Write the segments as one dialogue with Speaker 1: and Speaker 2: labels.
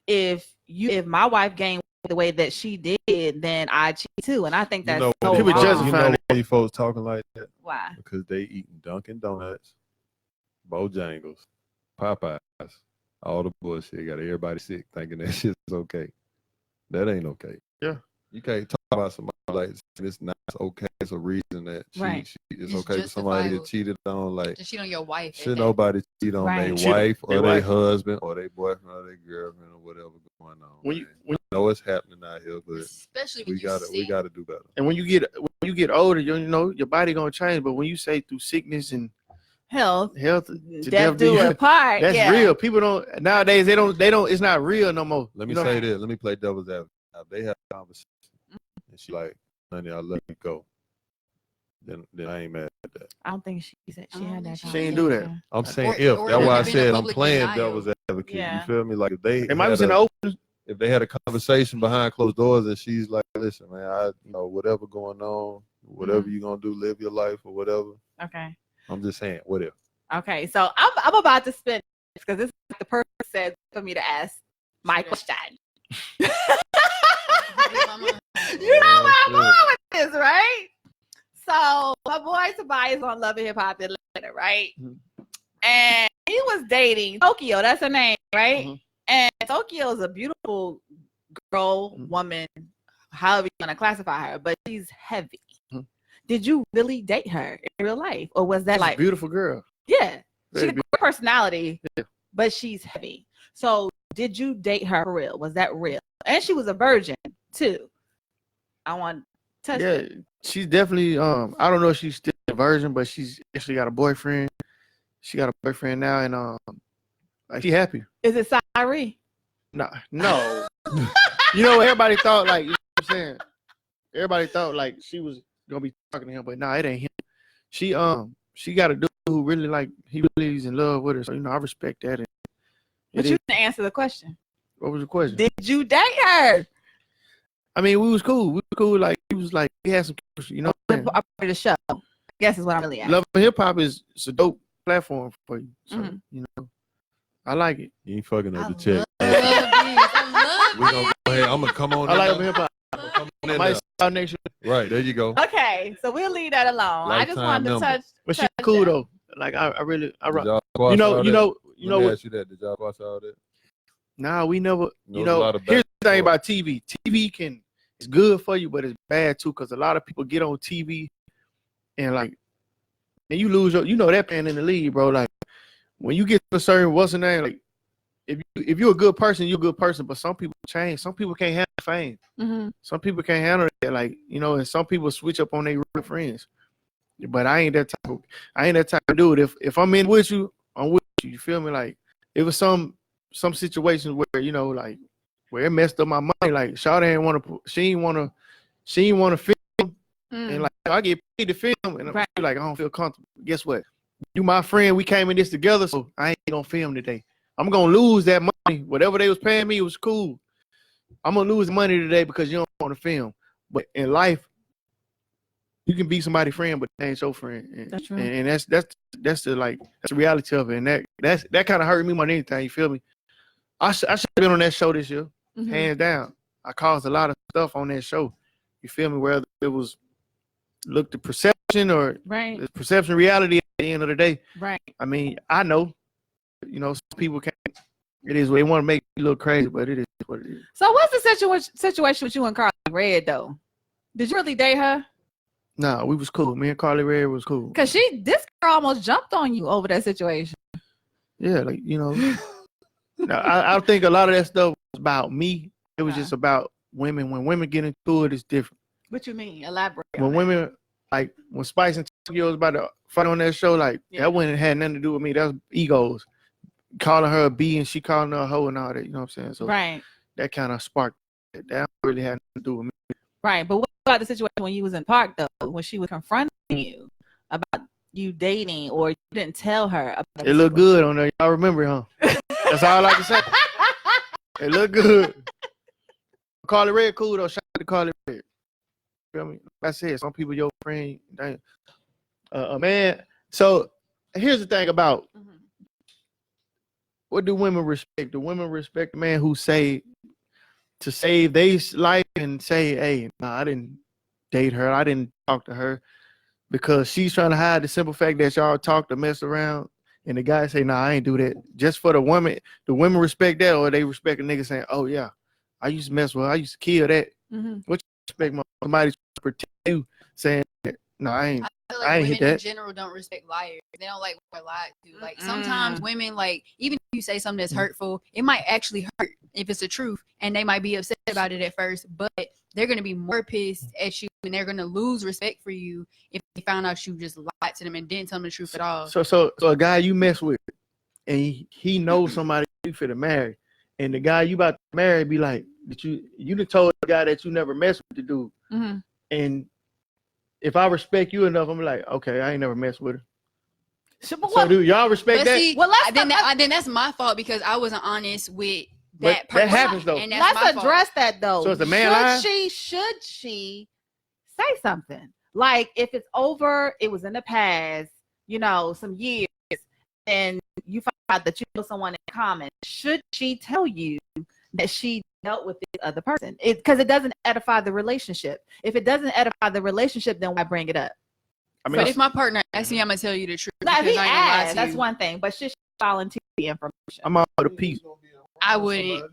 Speaker 1: if my wife gained the way that she did, then I cheat too. And I think that's so
Speaker 2: people
Speaker 1: wrong.
Speaker 2: justify why you folks talking like that.
Speaker 1: Why?
Speaker 2: Because they eating Dunkin' Donuts, Bojangles, Popeyes, all the bullshit. Got everybody sick thinking that shit's okay. That ain't okay.
Speaker 3: Yeah.
Speaker 2: You can't talk about somebody like it's not okay. It's a reason that it's okay for somebody to get cheated on. Like,
Speaker 4: to cheat on your wife.
Speaker 2: Should nobody cheat on their wife or their husband or their boyfriend or their girlfriend or whatever going on? When I know it's happening out here, but
Speaker 4: especially
Speaker 2: we gotta do better.
Speaker 3: And when you get older, you know your body gonna change. But when you say through sickness and health,
Speaker 1: death do it apart.
Speaker 3: That's real. People don't nowadays. They don't. It's not real no more.
Speaker 2: Let me say this. Let me play devil's advocate. Now, if they have a conversation and she like, honey, I'll let you go. Then I ain't mad at that.
Speaker 1: I don't think she said she had that.
Speaker 3: She ain't do that.
Speaker 2: I'm saying if. That's why I said I'm playing devil's advocate. You feel me? Like if they
Speaker 3: might be in the open.
Speaker 2: If they had a conversation behind closed doors and she's like, listen, man, whatever going on, whatever you gonna do, live your life or whatever.
Speaker 1: Okay.
Speaker 2: I'm just saying, what if? Okay,
Speaker 1: so I'm about to spin because this is what the person said for me to ask my question. You know where I'm going with this, right? So my boy Tobias on Love and Hip Hop Atlanta, right? Mm-hmm. And he was dating Tokyo. That's her name, right? Mm-hmm. And Tokyo is a beautiful girl, woman, however you want to classify her, but she's heavy. Mm-hmm. Did you really date her in real life, or was that like
Speaker 3: a beautiful girl?
Speaker 1: Yeah, she got a great personality, but she's heavy. So did you date her for real? Was that real? And she was a virgin too. I want to touch it.
Speaker 3: She's definitely. I don't know if she's still a virgin, but she's actually got a boyfriend. She got a boyfriend now, and she happy.
Speaker 1: Is it Syree?
Speaker 3: No. You know, everybody thought like, you know what I'm saying. Everybody thought like she was gonna be talking to him, but it ain't him. She got a dude who really he really is in love with her. So I respect that.
Speaker 1: But you didn't answer the question.
Speaker 3: What was the question?
Speaker 1: Did you date her?
Speaker 3: I mean, we was cool. Like he was like we had some,
Speaker 1: Part of the show. I guess is what I'm really asking.
Speaker 3: Love and Hip Hop is a dope platform for you. So I like it.
Speaker 2: You ain't fucking up the check.
Speaker 4: I love
Speaker 2: we gonna go ahead. I'm gonna come on.
Speaker 3: I like Love and Hip Hop. Might start next year.
Speaker 2: Right, there you go.
Speaker 1: Okay, so we'll leave that alone. I just wanted to touch.
Speaker 3: But she's cool though. Like I really
Speaker 2: rock.
Speaker 3: You know.
Speaker 2: Let me ask you that. Did y'all watch all that?
Speaker 3: Nah, we never. Here's the thing about TV. TV it's good for you, but it's bad too because a lot of people get on TV and you lose your. That man in the league, bro. Like when you get to a certain what's the name, like if you're a good person, you're a good person. But some people change. Some people can't handle fame. Mm-hmm. Some people can't handle that. And some people switch up on their real friends. But I ain't that type of dude. If I'm in with you, I'm with you. You feel me? Like it was some situations where where it messed up my money. Like Shawty ain't want to. She ain't want to film. And I get paid to film, and I'm like I don't feel comfortable. Guess what? You my friend. We came in this together, so I ain't gonna film today. I'm gonna lose that money. Whatever they was paying me, it was cool. I'm gonna lose money today because you don't want to film. But in life, you can be somebody's friend, but they ain't your friend. And, that's right. And that's the reality of it. And that kind of hurt me more than anything. You feel me? I should have been on that show this year, hands down. I caused a lot of stuff on that show. You feel me? Whether it was the perception or the perception reality at the end of the day. Right. I mean, I know. Some people can't. It is what they want to make you look crazy, but it is what it is.
Speaker 1: So what's the situation with you and Carly Red though? Did you really date her?
Speaker 3: No, we was cool. Me and Carly Red was cool.
Speaker 1: Cause this girl almost jumped on you over that situation.
Speaker 3: Yeah, I think a lot of that stuff was about me. It was just about women. When women get into it, it's different.
Speaker 1: What you mean? Elaborate.
Speaker 3: When women when Spice and Tokyo was about to fight on that show, that wouldn't had nothing to do with me. That was egos. Calling her a B and she calling her a hoe and all that, you know what I'm saying? So that kind of sparked it. That really had nothing to do with me.
Speaker 1: Right, but what about the situation when you was in the park though, when she was confronting you about you dating or you didn't tell her about
Speaker 3: it? Looked good on there. Y'all remember, huh? That's all I can say. It looked good. Carly Red cool though. Shout out to Carly Red. You feel me? Like I said, some people your friend. Man. So here's the thing about what do women respect? Do women respect a man who say to save their life and say, hey, nah, I didn't date her, I didn't talk to her because she's trying to hide the simple fact that y'all talk to mess around, and the guy say, nah, I ain't do that. Just for the women respect that, or they respect a nigga saying, oh yeah, I used to mess with her, I used to kill that. What you expect somebody to protect you saying, no, I ain't.
Speaker 4: I feel like
Speaker 3: I ain't
Speaker 4: women
Speaker 3: hit that.
Speaker 4: in general don't respect liars. They don't like what lied to. Like sometimes women, like even if you say something that's hurtful, it might actually hurt if it's the truth, and they might be upset about it at first, but they're gonna be more pissed at you, and they're gonna lose respect for you if they found out you just lied to them and didn't tell them the truth at all.
Speaker 3: So a guy you mess with, and he knows somebody you fit to marry, and the guy you about to marry be like, that you done told the guy that you never messed with the dude, and if I respect you enough, I'm like, okay, I ain't never messed with her. So do y'all respect that?
Speaker 4: See, then that's my fault because I wasn't honest with that person.
Speaker 3: That happens though.
Speaker 4: And that's
Speaker 1: Let's address that though.
Speaker 3: So is the man lying?
Speaker 1: Should she say something? Like if it's over, it was in the past, some years, and you find out that you know someone in common. Should she tell you that she dealt with this other person? Because it doesn't edify the relationship. If it doesn't edify the relationship, then why bring it up?
Speaker 3: I mean,
Speaker 4: but if my partner asks me, I'm gonna tell you the truth.
Speaker 1: Now, if he
Speaker 4: I ain't gonna lie
Speaker 1: asks,
Speaker 4: to
Speaker 1: that's
Speaker 4: you.
Speaker 1: one thing. But should she volunteer the information?
Speaker 3: I'm all for the peace.
Speaker 4: I wouldn't.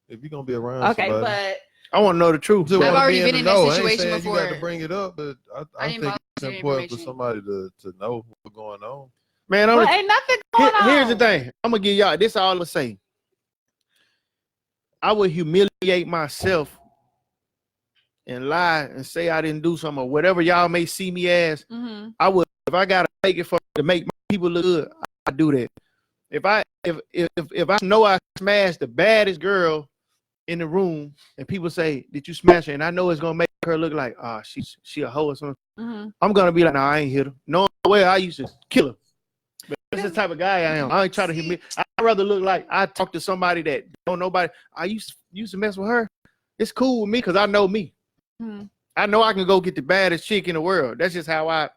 Speaker 2: If you're gonna be around
Speaker 1: Okay,
Speaker 2: somebody,
Speaker 1: but
Speaker 3: I want to know the truth.
Speaker 2: I've
Speaker 4: already been in that situation before.
Speaker 2: You got to bring it up, but I
Speaker 4: didn't
Speaker 2: think it's
Speaker 4: volunteer
Speaker 2: important for
Speaker 4: information.
Speaker 2: somebody to know what's going on.
Speaker 3: Man,
Speaker 1: ain't nothing going on.
Speaker 3: here's the thing. I'm gonna give y'all this. All I'm gonna say. I would humiliate myself and lie and say I didn't do something or whatever y'all may see me as. I would, if I gotta make it to make my people look good, I do that. If I know I smashed the baddest girl in the room and people say, did you smash her? And I know it's gonna make her look like, she a hoe or something. I'm gonna be like, nah, I ain't hit her. No way, I used to kill her. But that's the type of guy I am. I ain't trying to humiliate. I'd rather look like I talk to somebody that don't nobody. I used to mess with her. It's cool with me because I know me. I know I can go get the baddest chick in the world. That's just how I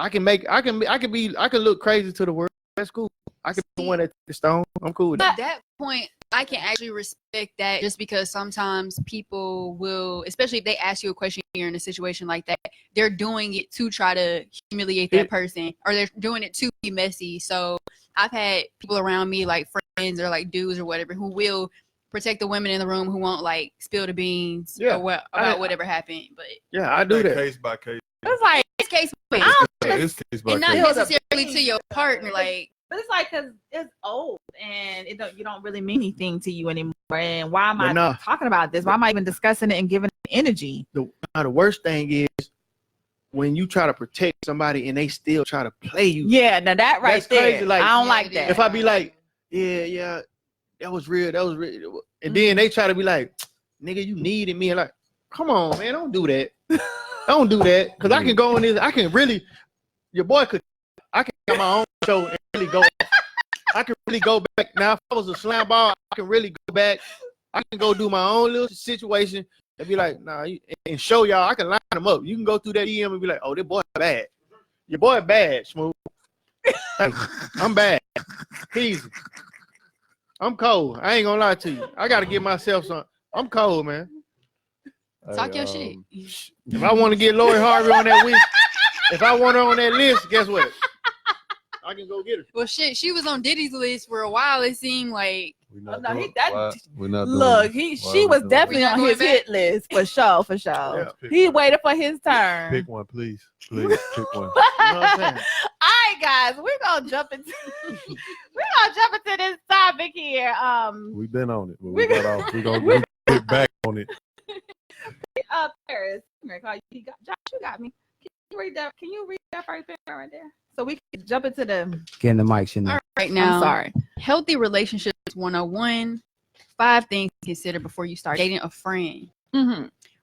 Speaker 3: can look crazy to the world. That's cool. I can be one at the stone. I'm cool with that.
Speaker 4: At that point, I can actually respect that just because sometimes people will, especially if they ask you a question, you're in a situation like that, they're doing it to try to humiliate that person or they're doing it to be messy. So I've had people around me, like friends or like dudes or whatever, who will protect the women in the room who won't like spill the beans or about whatever happened. But
Speaker 3: yeah, I do that.
Speaker 2: Case by case.
Speaker 1: It's like
Speaker 4: it's case by
Speaker 2: It's case by
Speaker 4: and not
Speaker 2: case.
Speaker 4: necessarily to your partner, like.
Speaker 1: But it's like because it's old and you don't really mean anything to you anymore. And why am I talking about this? Why am I even discussing it and giving it energy?
Speaker 3: The worst thing is when you try to protect somebody and they still try to play you.
Speaker 1: Yeah, now that right
Speaker 3: that's
Speaker 1: there,
Speaker 3: crazy. Like,
Speaker 1: I don't like that.
Speaker 3: If I be like, yeah, that was real, and then they try to be like, nigga, you needed me, and like, come on, man, don't do that. Don't do that, because I can go in this. I can really, your boy could. I can get my own show and really go. I can really go back. Now, if I was a slam ball, I can really go back. I can go do my own little situation and be like, nah, and show y'all. I can line them up. You can go through that DM and be like, oh, this boy bad. Your boy bad, Smooth. Like, I'm bad. Easy. I'm cold. I ain't gonna lie to you. I gotta give myself some. I'm cold, man.
Speaker 4: Talk your shit.
Speaker 3: If I want to get Lori Harvey on that week, if I want her on that list, guess what? I can go get her.
Speaker 4: Well, shit, she was on Diddy's list for a while. It seemed like.
Speaker 2: We're not
Speaker 1: Look, she was definitely on his hit list for sure.
Speaker 2: Yeah,
Speaker 1: he waited for his turn.
Speaker 2: Pick one, please. Pick one.
Speaker 3: You know what I'm saying?
Speaker 1: All right, guys, we're gonna jump into this topic here.
Speaker 2: We've been on it, but we got off. We're gonna get back on it.
Speaker 1: Paris, Josh, you got me. Can you read that first paragraph right there? So we can jump into the
Speaker 5: getting the mics in there.
Speaker 4: All right, now.
Speaker 1: I'm sorry.
Speaker 4: Healthy relationships 101. 5 things to consider before you start dating a friend.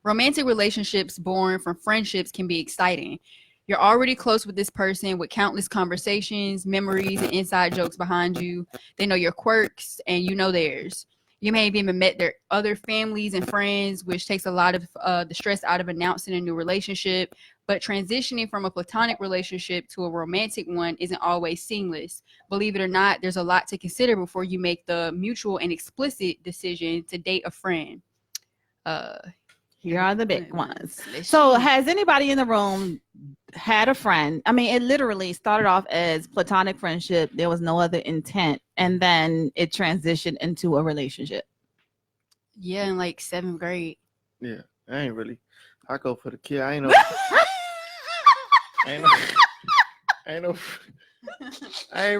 Speaker 4: Romantic relationships born from friendships can be exciting. You're already close with this person with countless conversations, memories, and inside jokes behind you. They know your quirks and you know theirs. You may have even met their other families and friends, which takes a lot of the stress out of announcing a new relationship. But transitioning from a platonic relationship to a romantic one isn't always seamless. Believe it or not, there's a lot to consider before you make the mutual and explicit decision to date a friend.
Speaker 1: Here are the big ones. So has anybody in the room had a friend? I mean, it literally started off as platonic friendship. There was no other intent. And then it transitioned into a relationship.
Speaker 4: Yeah, in like 7th grade.
Speaker 3: Yeah, I ain't really. I go for the kid. I ain't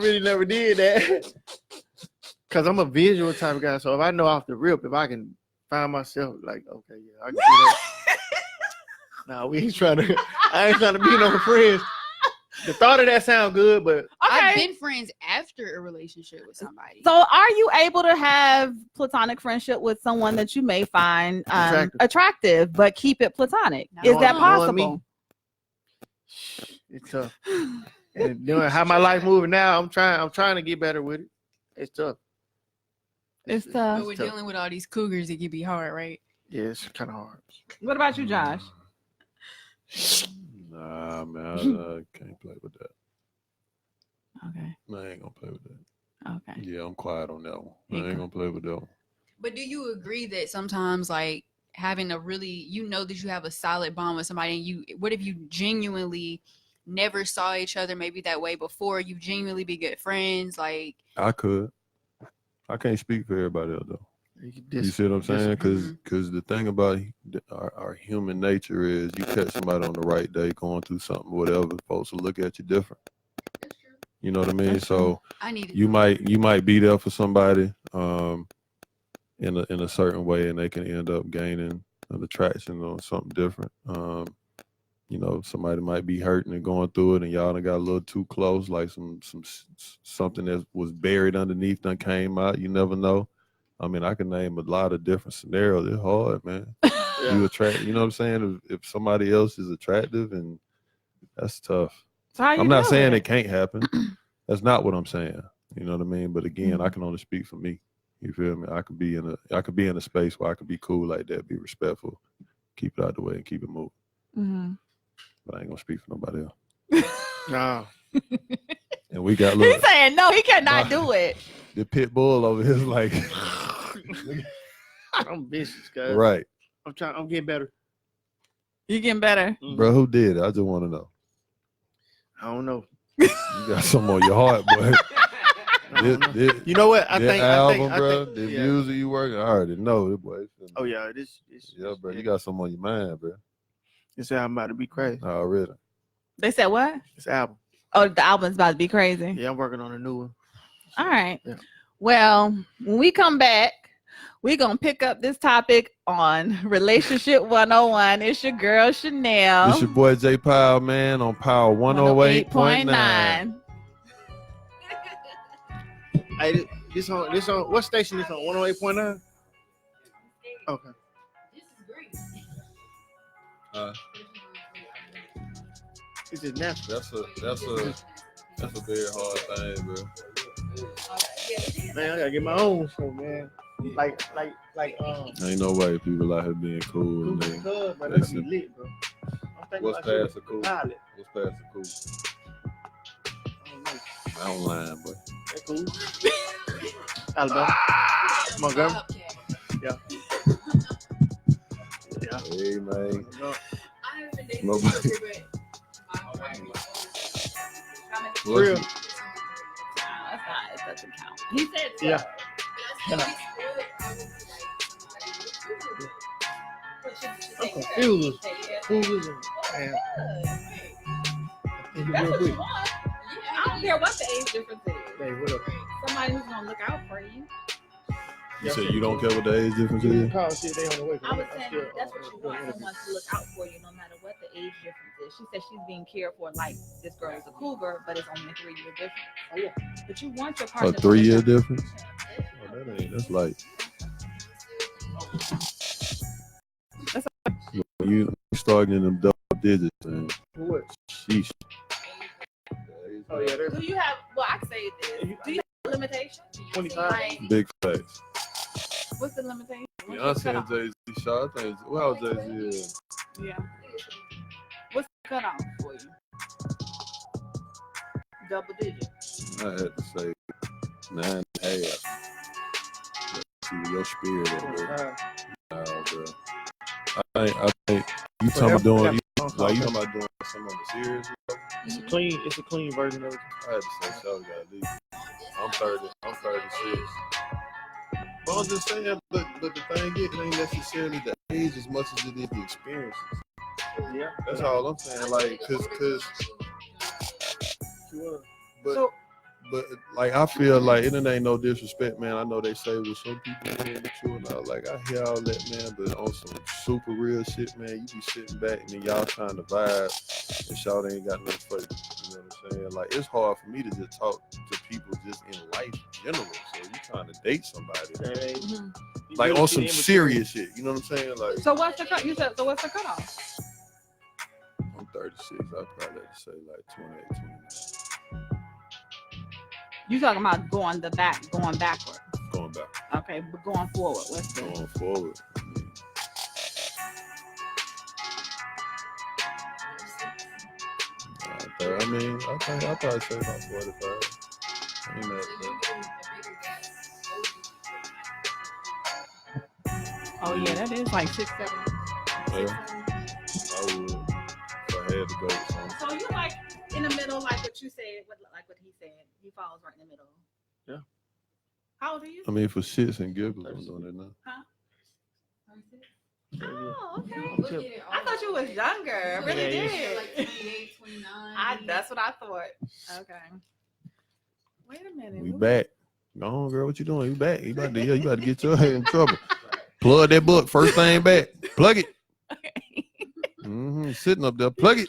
Speaker 3: really never did that. Cause I'm a visual type of guy. So if I know off the rip, if I can find myself like, okay, yeah, I can do that. Nah, we ain't trying to. I ain't trying to be no friends. The thought of that sound good, but
Speaker 4: I've been friends after a relationship with somebody.
Speaker 1: So are you able to have platonic friendship with someone that you may find attractive, but keep it platonic? No. Is that possible?
Speaker 3: It's tough. And doing how my life moving now, I'm trying to get better with it. It's tough.
Speaker 1: It's tough.
Speaker 4: But we're dealing with all these cougars, it can be hard, right?
Speaker 3: Yeah, it's kind of hard.
Speaker 1: What about you, Josh?
Speaker 2: Nah, man, I can't play with that.
Speaker 1: Okay.
Speaker 2: I ain't gonna play with that.
Speaker 1: Okay.
Speaker 2: Yeah, I'm quiet on that one. I ain't gonna play with that one.
Speaker 4: But do you agree that sometimes, like, having a really, you know that you have a solid bond with somebody, and what if you genuinely never saw each other maybe that way before, you genuinely be good friends? Like,
Speaker 2: I could. I can't speak for everybody else though. You see what I'm saying? Because the thing about our human nature is you catch somebody on the right day going through something, whatever, folks will look at you different. That's true. You know what I mean? That's so you might be there for somebody in a certain way, and they can end up gaining an attraction or something different. You know, somebody might be hurting and going through it, and y'all done got a little too close, like something that was buried underneath done came out. You never know. I mean, I can name a lot of different scenarios. It's hard, man. Yeah. You know what I'm saying? If somebody else is attractive, and that's tough. So I'm not saying it can't happen. That's not what I'm saying. You know what I mean? But again, I can only speak for me. You feel me? I could be in a space where I could be cool like that, be respectful, keep it out the way, and keep it moving. Mm-hmm. But I ain't gonna speak for nobody else.
Speaker 3: No.
Speaker 2: And we got.
Speaker 1: He's saying no. He cannot do it.
Speaker 2: The pit bull over here is like.
Speaker 3: I'm vicious, guys.
Speaker 2: Right.
Speaker 3: I'm getting better.
Speaker 1: You getting better,
Speaker 2: bro? Who did it? I just want to know.
Speaker 3: I don't know.
Speaker 2: You got something on your heart, boy.
Speaker 3: You know what? I think
Speaker 2: the music you working, I already know it, boy.
Speaker 3: Oh yeah,
Speaker 2: yeah, bro. You got something on your mind, bro.
Speaker 3: This album about to be crazy.
Speaker 2: Already.
Speaker 1: They said what?
Speaker 3: This album.
Speaker 1: Oh, the album's about to be crazy.
Speaker 3: Yeah, I'm working on a new one.
Speaker 1: All right. Yeah. Well, when we come back, we're going to pick up this topic on Relationship 101. It's your girl, Chanel.
Speaker 2: It's your boy, J. Powell, man, on Power 108.9.
Speaker 3: Hey, this on what station is on? 108.9? Okay. This is natural.
Speaker 2: That's a very hard thing, bro.
Speaker 3: Man, I gotta get my own show, man. Like
Speaker 2: ain't no way people out here being cool.
Speaker 3: But that's be lit, bro.
Speaker 2: What's past the cool? What's past the cool? I don't line, but
Speaker 3: that's cool. Alabama. Montgomery. Yeah. Yeah.
Speaker 2: Hey, man.
Speaker 1: Nobody.
Speaker 3: Real.
Speaker 1: It doesn't count. He said so.
Speaker 3: Yeah. I'm confused. And
Speaker 1: I don't care what the age difference is.
Speaker 3: Hey, what up?
Speaker 1: Somebody who's gonna look out for you.
Speaker 2: You said you don't care what the age difference is?
Speaker 3: They on the way.
Speaker 1: I was saying that's what you want, someone to look out for you no matter what the age difference is. She said she's being cared for like this girl is a cougar, but it's only a 3-year difference. Oh yeah. But you want your partner.
Speaker 2: A 3-year difference? Oh, that's light. You start getting them double digits, man.
Speaker 3: What?
Speaker 2: Sheesh.
Speaker 3: Oh yeah.
Speaker 1: Do you have? Well, I say this. Do you have a limitation?
Speaker 3: 25.
Speaker 2: Big facts.
Speaker 1: What's the limitation?
Speaker 2: Beyonce and Jay-Z shot. I think. Well, Jay-Z is.
Speaker 1: Yeah. What's the cutoff for you? Double digit.
Speaker 2: I had to say 9.5. See your spirit up there. Bro. I think you talking about doing you talking about doing some on the serious.
Speaker 3: It's a clean version of it.
Speaker 2: I had to say so, leave. I'm 30. I'm 36. But I'm just saying, but the thing is, it ain't necessarily the age as much as it is the experiences.
Speaker 3: Yeah,
Speaker 2: that's all I'm saying. Like, cause. But like I feel like it ain't no disrespect, man. I know they say with some people being mature and all, like I hear all that, man. But on some super real shit, man, you be sitting back and then y'all trying to vibe, and y'all ain't got nothing for you. You know what I'm saying? Like it's hard for me to just talk to people just in life in general. So you trying to date somebody, like on some serious shit. You know what I'm saying? Like.
Speaker 1: So what's the cut? You said so. What's the cutoff?
Speaker 2: I'm 36. I probably have to say like 28, 29.
Speaker 1: You talking about going backward?
Speaker 2: Going back.
Speaker 1: Okay, but going forward. What's the
Speaker 2: going forward? I mean, I think I'll probably say about 45. Ain't that
Speaker 1: Oh yeah, that is like 6, 7.
Speaker 2: Yeah, I would. If I had to go with something.
Speaker 1: So you like in the middle, like what you said, like what he said. He falls right in the middle.
Speaker 3: Yeah.
Speaker 1: How old are you?
Speaker 2: I mean, for shits and giggles, I'm doing it now.
Speaker 1: Huh? Oh, okay. I thought you was younger. I really did.
Speaker 4: Like 28, 29.
Speaker 1: That's what I thought. Okay. Wait a minute.
Speaker 2: We back. Go on, girl. What you doing? You back. You about to get your head in trouble. Plug that book. First thing back. Plug it.
Speaker 1: Okay.
Speaker 2: Sitting up there. Plug it.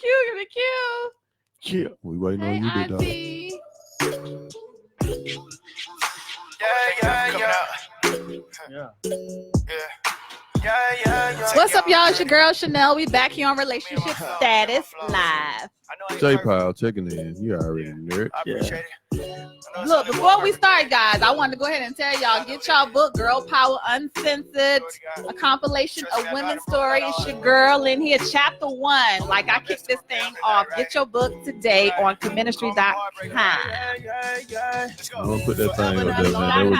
Speaker 1: Cute.
Speaker 2: Yeah. We waiting on you, big dog.
Speaker 1: What's up, y'all? It's your girl Chanel. We back here on Relationship Status Live.
Speaker 2: J Powell checking in. You already knew it.
Speaker 3: Yeah.
Speaker 1: Look, before we start, guys, I wanted to go ahead and tell y'all, get y'all book, Girl Power Uncensored, a compilation of women's stories. It's your girl in here, chapter 1. Like I kicked this thing off. Get your book today on comministry.com.
Speaker 2: I'm gonna put that thing up there, man. There we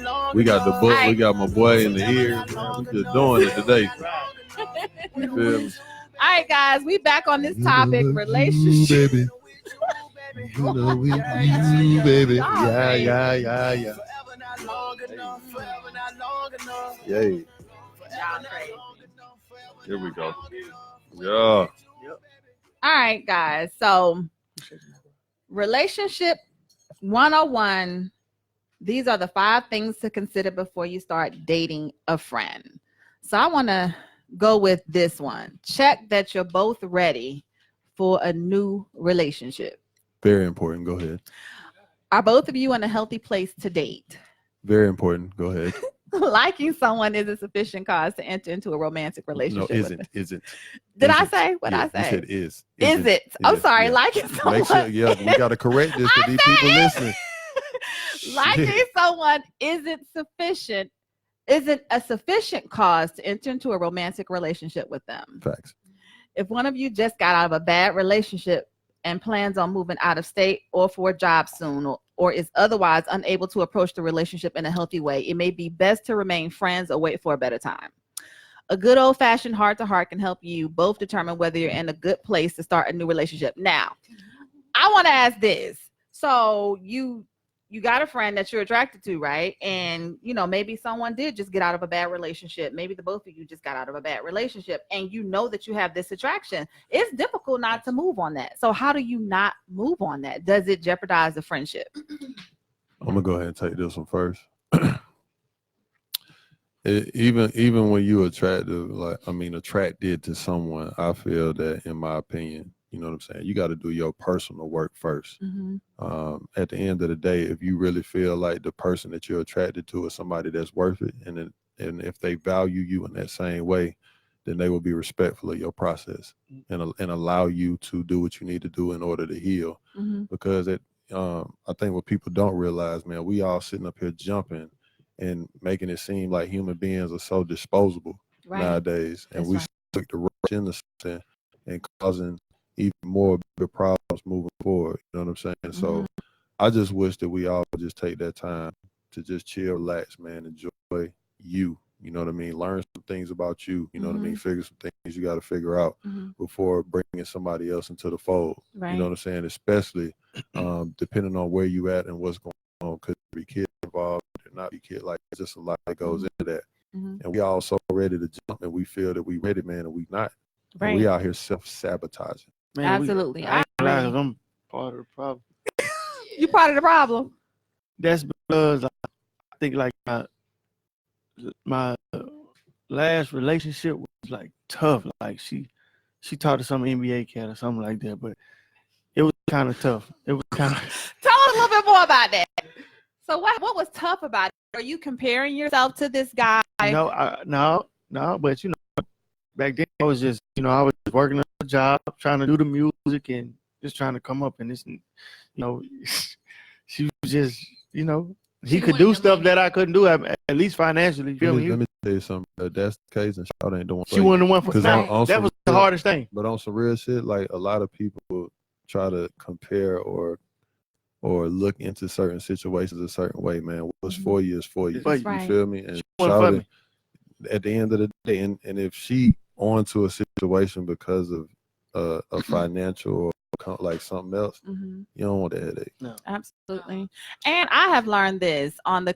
Speaker 2: go. We got the book. Right. We got my boy in the ear. We just doing it today. You feel me?
Speaker 1: All right, guys, we back on this topic, relationship.
Speaker 2: Baby. You know we you, baby. Yeah. Yay. Here we go. Yeah.
Speaker 1: All right, guys. So, relationship 101. These are the 5 things to consider before you start dating a friend. So, I want to go with this one. Check that you're both ready for a new relationship.
Speaker 2: Very important. Go ahead.
Speaker 1: Are both of you in a healthy place to date?
Speaker 2: Very important. Go ahead.
Speaker 1: Liking someone is a sufficient cause to enter into a romantic relationship.
Speaker 2: No, isn't.
Speaker 1: Did I say what I say?
Speaker 2: You said is.
Speaker 1: Is it? I'm sorry.
Speaker 2: Yeah.
Speaker 1: Liking someone.
Speaker 2: Make sure, we got to correct this for these people listening.
Speaker 1: Liking someone isn't a sufficient cause to enter into a romantic relationship with them.
Speaker 2: Facts.
Speaker 1: If one of you just got out of a bad relationship and plans on moving out of state or for a job soon, or is otherwise unable to approach the relationship in a healthy way, it may be best to remain friends or wait for a better time. A good old-fashioned heart-to-heart can help you both determine whether you're in a good place to start a new relationship. Now, I want to ask this. So you got a friend that you're attracted to, right? And, maybe someone did just get out of a bad relationship. Maybe the both of you just got out of a bad relationship and you know that you have this attraction. It's difficult not to move on that. So how do you not move on that? Does it jeopardize the friendship?
Speaker 2: I'm going to go ahead and take this one first. Even when you attracted to someone, I feel that, in my opinion, you know what I'm saying, you got to do your personal work first.
Speaker 1: Mm-hmm.
Speaker 2: At the end of the day, if you really feel like the person that you're attracted to is somebody that's worth it, and if they value you in that same way, then they will be respectful of your process and allow you to do what you need to do in order to heal.
Speaker 1: Mm-hmm.
Speaker 2: Because I think what people don't realize, man, we all sitting up here jumping and making it seem like human beings are so disposable nowadays. And we took the rush into something and causing even more bigger problems moving forward. You know what I'm saying? Mm-hmm. So I just wish that we all would just take that time to just chill, relax, man, enjoy you. You know what I mean? Learn some things about you. You know what I mean? Figure some things you got to figure out before bringing somebody else into the fold. Right. You know what I'm saying? Especially depending on where you at and what's going on. Could be kids involved, could not be kids. Like, just a lot that goes into that. And we all so ready to jump, and we feel that we ready, man, and we not. Right. And we out here self-sabotaging.
Speaker 3: Man,
Speaker 1: absolutely.
Speaker 3: I'm part of the problem.
Speaker 1: You part of the problem?
Speaker 3: That's because I think like my last relationship was like tough. Like she talked to some NBA cat or something like that, but it was kind of tough. It was kind of.
Speaker 1: Tell us a little bit more about that. So what was tough about it? Are you comparing yourself to this guy?
Speaker 3: No, but you know, back then I was just, you know, I was working a job, trying to do the music and just trying to come up, and this, you know, she was just, you know, he could do stuff that I couldn't do, at least financially. Let
Speaker 2: me tell you something. If that's the case, and she ain't the one.
Speaker 3: She wasn't the one for that. That was the hardest thing.
Speaker 2: But on some real shit, like a lot of people try to compare or look into certain situations a certain way, man. What's for you is for you. You feel me? And shout at the end of the day, and if she onto a situation because of a financial or like something else, you don't want that headache.
Speaker 1: No, absolutely. And I have learned this on the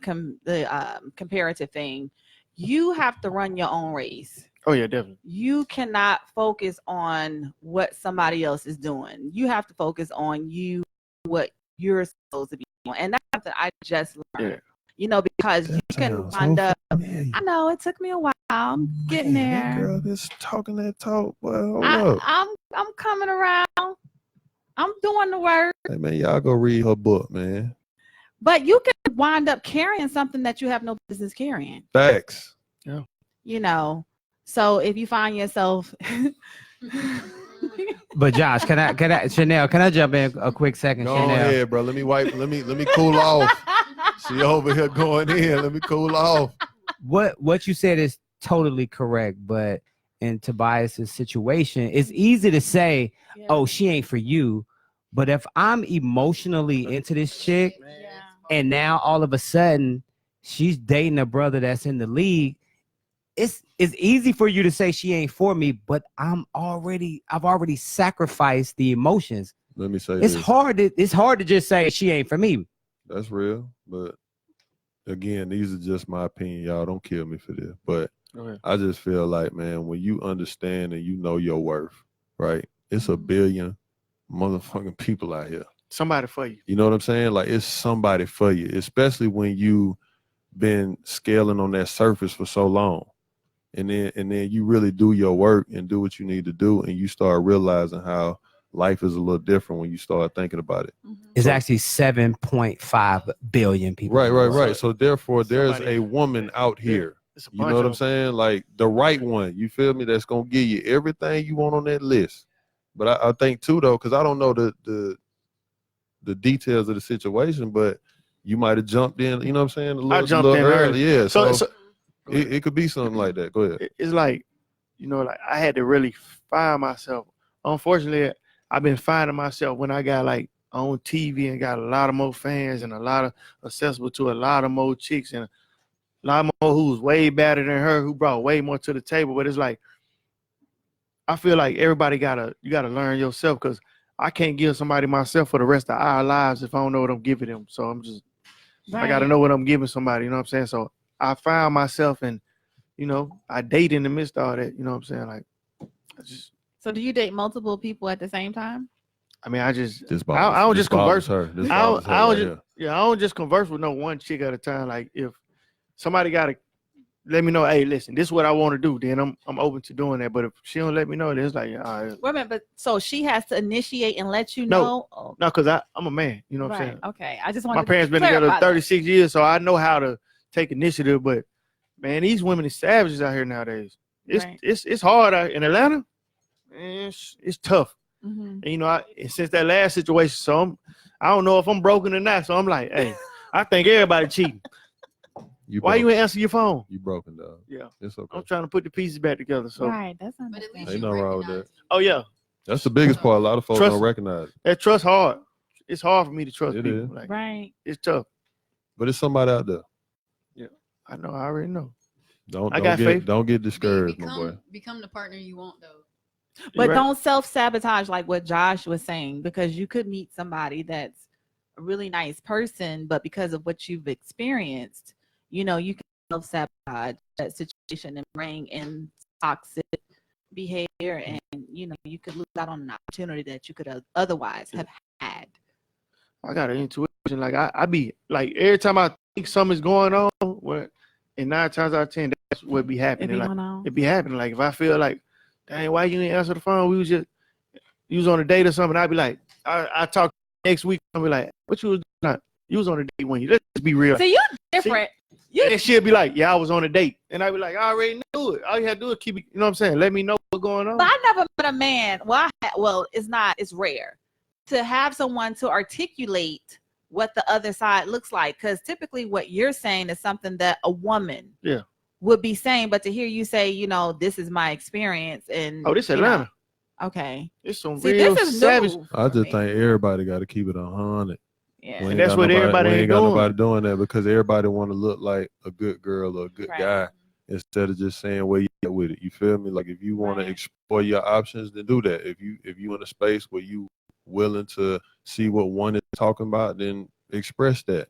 Speaker 1: comparative thing. You have to run your own race.
Speaker 3: Oh yeah, definitely.
Speaker 1: You cannot focus on what somebody else is doing. You have to focus on you, what you're supposed to be doing, and that's something I just learned. Yeah. You know, because you can wind up. I know it took me a while. I'm getting there.
Speaker 2: That girl just talking that talk. Well,
Speaker 1: I'm coming around. I'm doing the work.
Speaker 2: Hey man, y'all go read her book, man.
Speaker 1: But you can wind up carrying something that you have no business carrying.
Speaker 2: Facts.
Speaker 3: Yeah.
Speaker 1: You know, so if you find yourself.
Speaker 5: But Josh, can I, Chanel? Can I jump in a quick second?
Speaker 2: Go
Speaker 5: Chanel?
Speaker 2: ahead, bro. Let me cool off. She over here going in. Let me cool off.
Speaker 5: What you said is totally correct, but in Tobias's situation, it's easy to say, "Oh, she ain't for you," but if I'm emotionally into this chick, and now all of a sudden she's dating a brother that's in the league, it's easy for you to say she ain't for me, but I've already sacrificed the emotions.
Speaker 2: Let me say
Speaker 5: it's hard to just say she ain't for me.
Speaker 2: That's real, but again, these are just my opinion. Y'all don't kill me for this, but I just feel like, man, when you understand and you know your worth, right? It's a billion motherfucking people out here.
Speaker 3: Somebody for you.
Speaker 2: You know what I'm saying? Like, it's somebody for you, especially when you been scaling on that surface for so long. And then you really do your work and do what you need to do, and you start realizing how life is a little different when you start thinking about it.
Speaker 5: It's actually 7.5 billion people.
Speaker 2: Right. So therefore, there's a woman out here. You know what I'm saying? Like the right one. You feel me? That's gonna give you everything you want on that list. But I think too, though, because I don't know the details of the situation, but you might have jumped in. You know what I'm saying?
Speaker 3: I jumped in early.
Speaker 2: Yeah. So it could be something like that. Go ahead.
Speaker 3: It's like, you know, like I had to really find myself. Unfortunately, I've been finding myself when I got like on TV and got a lot of more fans and a lot of accessible to a lot of more chicks and a lot more who's way better than her, who brought way more to the table. But it's like, I feel like everybody you gotta learn yourself, because I can't give somebody myself for the rest of our lives if I don't know what I'm giving them. So I'm just, I gotta know what I'm giving somebody. You know what I'm saying? So I found myself, and you know, I date in the midst of all that. You know what I'm saying? Like,
Speaker 1: So do you date multiple people at the same time?
Speaker 3: I mean, I don't just converse.
Speaker 2: I
Speaker 3: don't just converse with no one chick at a time. Like, if somebody gotta let me know, hey, listen, this is what I want to do, then I'm open to doing that. But if she don't let me know, then it's like, all right.
Speaker 1: Wait a minute, but so she has to initiate and let you know?
Speaker 3: No, because I'm a man. You know what I'm saying?
Speaker 1: Okay, I just want.
Speaker 3: My parents been together 36 years, so I know how to take initiative. But man, these women are savages out here nowadays. It's hard out in Atlanta. It's tough. And, you know, since that last situation, so I don't know if I'm broken or not. So I'm like, hey, I think everybody cheating. Why you ain't answer your phone?
Speaker 2: You broken, dog.
Speaker 3: Yeah.
Speaker 2: It's okay.
Speaker 3: I'm trying to put the pieces back together. So
Speaker 1: Right, that's not.
Speaker 4: But at least
Speaker 2: Ain't
Speaker 4: you
Speaker 2: nothing wrong with
Speaker 4: recognize
Speaker 2: that.
Speaker 4: it.
Speaker 3: oh yeah.
Speaker 2: That's the biggest part. A lot of folks
Speaker 3: Trust-
Speaker 2: don't recognize it.
Speaker 3: That trust hard. It's hard for me to trust
Speaker 2: It
Speaker 3: people.
Speaker 2: is.
Speaker 3: Like
Speaker 1: Right.
Speaker 3: it's tough.
Speaker 2: But it's somebody out there.
Speaker 3: I know, I already know.
Speaker 2: Don't
Speaker 3: I got faith.
Speaker 2: don't get discouraged, my boy.
Speaker 4: Become the partner you want, though.
Speaker 1: But
Speaker 3: Right.
Speaker 1: don't self-sabotage like what Josh was saying, because you could meet somebody that's a really nice person, but because of what you've experienced, you know, you can self-sabotage that situation and bring in toxic behavior, and you know, you could lose out on an opportunity that you could otherwise have had.
Speaker 3: I got an intuition. Like I be like every time I think something's going on, and 9 times out of 10, that's what be happening. Like it be happening. Like if I feel like, dang, why you didn't answer the phone? You was on a date or something. I'd be like, I talk next week. I'll be like, what you was doing? You was on a date when you. Let's just be real.
Speaker 1: So you different.
Speaker 3: And she'll be like, yeah, I was on a date. And I'd be like, I already knew it. All you had to do is keep it, you know what I'm saying? Let me know what's going on.
Speaker 1: But I never met a man. Well, it's rare to have someone to articulate what the other side looks like, because typically what you're saying is something that a woman would be saying, but to hear you say, you know, this is my experience, and
Speaker 3: this Atlanta.
Speaker 1: Okay,
Speaker 3: it's some
Speaker 1: See,
Speaker 3: real
Speaker 1: this is
Speaker 3: savage.
Speaker 2: I just think everybody got to keep it 100.
Speaker 1: Yeah,
Speaker 3: and that's what everybody ain't
Speaker 2: got
Speaker 3: doing.
Speaker 2: Nobody doing that, because everybody want to look like a good girl or a good guy instead of just saying where you at with it. You feel me? Like if you want to explore your options, then do that. If you in a space where you willing to see what one is talking about, then express that.